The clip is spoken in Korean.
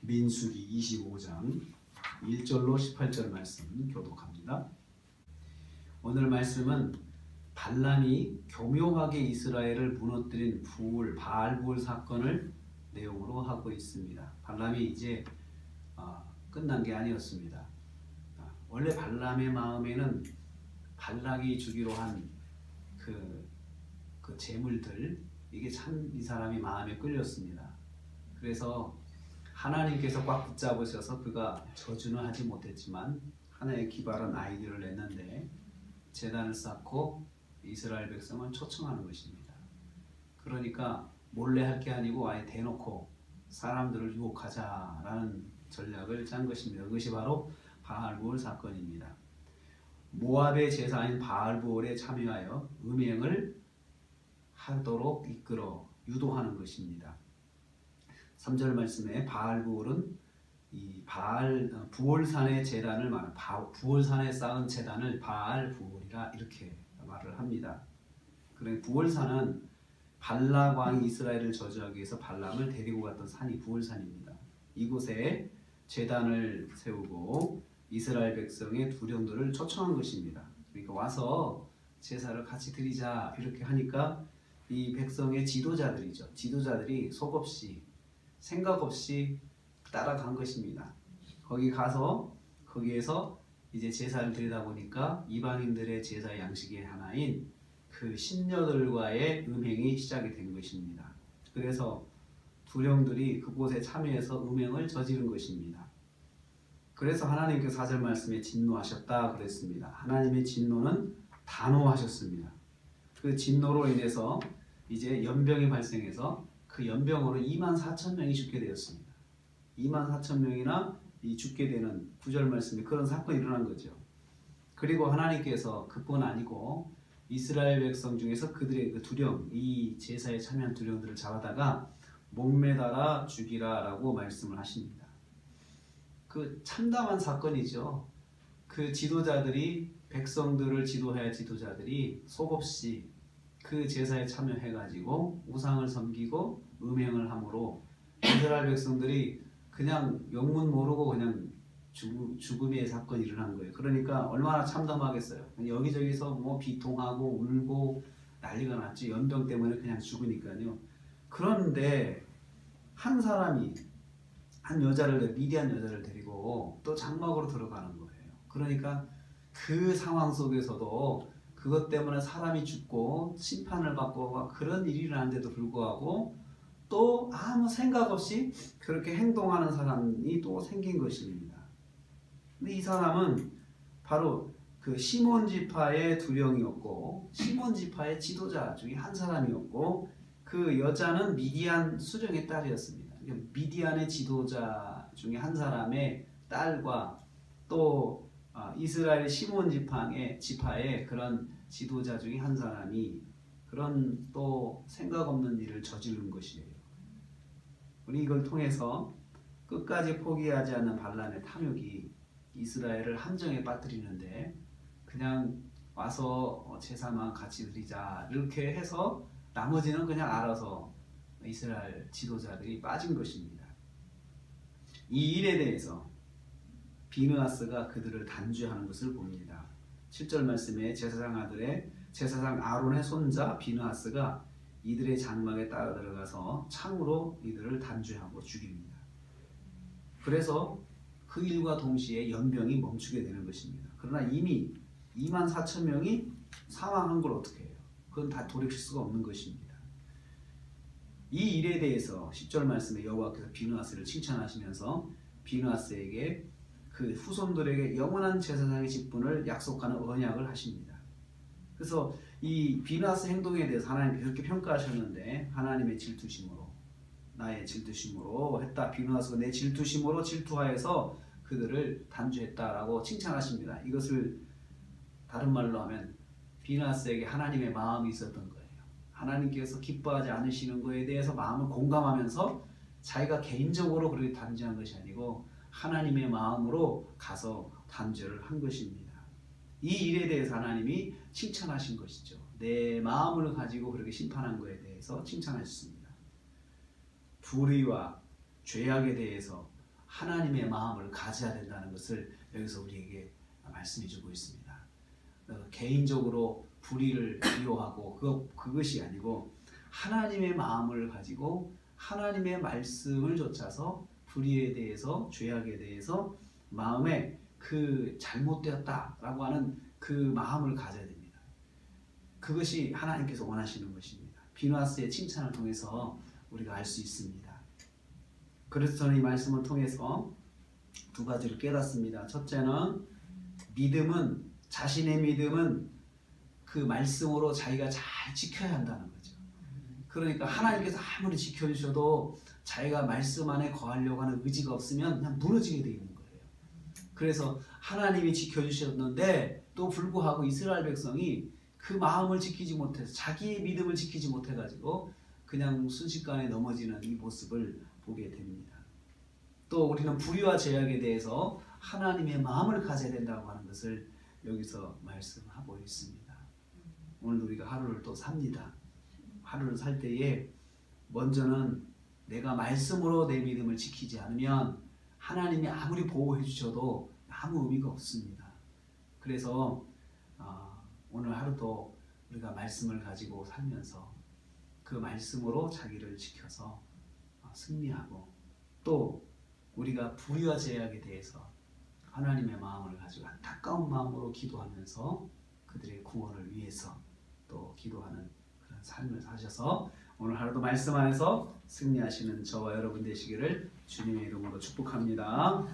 민수기 25장 1절로 18절 말씀 교독합니다. 오늘 말씀은 발람이 교묘하게 이스라엘을 무너뜨린 바알부올 사건을 내용으로 하고 있습니다. 발람이 이제 끝난 게 아니었습니다. 원래 발람의 마음에는 발락이 주기로 한 그 재물들, 이게 참 이 사람이 마음에 끌렸습니다. 그래서 하나님께서 꽉 붙잡으셔서 그가 저주는 하지 못했지만 하나의 기발한 아이디어를 냈는데 제단을 쌓고 이스라엘 백성을 초청하는 것입니다. 그러니까 몰래 할 게 아니고 아예 대놓고 사람들을 유혹하자라는 전략을 짠 것입니다. 그것이 바로 바알부올 사건입니다. 모압의 제사인 바알부올에 참여하여 음행을 하도록 이끌어 유도하는 것입니다. 3절 말씀에 바알부올은 부올산의 제단을 부올산에 쌓은 제단을 바알부올이라 이렇게 말을 합니다. 그러니까 부올산은 발락 왕이 이스라엘을 저주하기 위해서 발람을 데리고 갔던 산이 부올산입니다. 이곳에 제단을 세우고 이스라엘 백성의 두령들을 초청한 것입니다. 그러니까 와서 제사를 같이 드리자 이렇게 하니까 이 백성의 지도자들이죠. 지도자들이 속없이 생각 없이 따라간 것입니다. 거기에서 이제 제사를 드리다 보니까 이방인들의 제사 양식의 하나인 그 신녀들과의 음행이 시작이 된 것입니다. 그래서 두령들이 그곳에 참여해서 음행을 저지른 것입니다. 그래서 하나님께서 4절 말씀에 진노하셨다 그랬습니다. 하나님의 진노는 단호하셨습니다. 그 진노로 인해서 이제 연병이 발생해서 그 연병으로 24,000명이 죽게 되었습니다. 24,000명이나 죽게 되는 9절 말씀에 그런 사건이 일어난 거죠. 그리고 하나님께서 그뿐 아니고 이스라엘 백성 중에서 그들의 그 두령, 이 제사에 참여한 두령들을 잡아다가 목매달아 죽이라 라고 말씀을 하십니다. 그 참담한 사건이죠. 그 지도자들이 백성들을 지도해야 지도자들이 속없이 그 제사에 참여해가지고 우상을 섬기고 음행을 함으로 이스라엘 백성들이 그냥 영문 모르고 그냥 죽음의 사건이 일어난 거예요. 그러니까 얼마나 참담하겠어요. 여기저기서 뭐 비통하고 울고 난리가 났지. 연병 때문에 그냥 죽으니까요. 그런데 한 사람이 미디안 여자를 데리고 또 장막으로 들어가는 거예요. 그러니까 그 상황 속에서도 그것 때문에 사람이 죽고 심판을 받고 그런 일이 일어나는데도 불구하고 또 아무 생각 없이 그렇게 행동하는 사람이 또 생긴 것입니다. 근데 이 사람은 바로 그 시몬 지파의 두령이었고 시몬 지파의 지도자 중에 한 사람이었고 그 여자는 미디안 수령의 딸이었습니다. 미디안의 지도자 중에 한 사람의 딸과 또 이스라엘 시몬 지파의 그런 지도자 중에 한 사람이 그런 또 생각 없는 일을 저지른 것이에요. 우리 이걸 통해서 끝까지 포기하지 않는 발람의 탐욕이 이스라엘을 함정에 빠뜨리는데 그냥 와서 제사만 같이 드리자 이렇게 해서 나머지는 그냥 알아서 이스라엘 지도자들이 빠진 것입니다. 이 일에 대해서 비느하스가 그들을 단죄하는 것을 봅니다. 7절 말씀에 제사장 아론의 손자 비느하스가 이들의 장막에 따라 들어가서 창으로 이들을 단죄하고 죽입니다. 그래서 그 일과 동시에 연병이 멈추게 되는 것입니다. 그러나 이미 24,000명이 사망한 걸 어떻게 해요? 그건 다 돌이킬 수가 없는 것입니다. 이 일에 대해서 10절 말씀에 여호와께서 비느하스를 칭찬하시면서 비느하스에게 그 후손들에게 영원한 제사장의 직분을 약속하는 언약을 하십니다. 그래서 이 비느하스 행동에 대해서 하나님이 그렇게 평가하셨는데 하나님의 질투심으로 나의 질투심으로 했다. 비느하스가 내 질투심으로 질투하여서 그들을 단죄했다라고 칭찬하십니다. 이것을 다른 말로 하면 비느하스에게 하나님의 마음이 있었던 거예요. 하나님께서 기뻐하지 않으시는 것에 대해서 마음을 공감하면서 자기가 개인적으로 그렇게 단죄한 것이 아니고 하나님의 마음으로 가서 단죄를 한 것입니다. 이 일에 대해서 하나님이 칭찬하신 것이죠. 내 마음을 가지고 그렇게 심판한 것에 대해서 칭찬하셨습니다. 불의와 죄악에 대해서 하나님의 마음을 가져야 된다는 것을 여기서 우리에게 말씀해 주고 있습니다. 개인적으로 불의를 미워하고 그것이 아니고 하나님의 마음을 가지고 하나님의 말씀을 좇아서 불의에 대해서 죄악에 대해서 마음에 그 잘못되었다라고 하는 그 마음을 가져야 됩니다. 그것이 하나님께서 원하시는 것입니다. 비누아스의 칭찬을 통해서 우리가 알 수 있습니다. 그래서 저는 이 말씀을 통해서 두 가지를 깨닫습니다. 첫째는 자신의 믿음은 그 말씀으로 자기가 잘 지켜야 한다는 거죠. 그러니까 하나님께서 아무리 지켜주셔도 자기가 말씀 안에 거하려고 하는 의지가 없으면 그냥 무너지게 되어 있는 거예요. 그래서 하나님이 지켜주셨는데 또 불구하고 이스라엘 백성이 그 마음을 지키지 못해서 자기의 믿음을 지키지 못해가지고 그냥 순식간에 넘어지는 이 모습을 보게 됩니다. 또 우리는 불의와 죄악에 대해서 하나님의 마음을 가져야 된다고 하는 것을 여기서 말씀하고 있습니다. 오늘 우리가 하루를 또 삽니다. 하루를 살 때에 먼저는 내가 말씀으로 내 믿음을 지키지 않으면 하나님이 아무리 보호해 주셔도 아무 의미가 없습니다. 그래서 오늘 하루도 우리가 말씀을 가지고 살면서 그 말씀으로 자기를 지켜서 승리하고 또 우리가 불의와 죄악에 대해서 하나님의 마음을 가지고 안타까운 마음으로 기도하면서 그들의 구원을 위해서 또 기도하는 그런 삶을 사셔서 오늘 하루도 말씀 안에서 승리하시는 저와 여러분 되시기를 주님의 이름으로 축복합니다.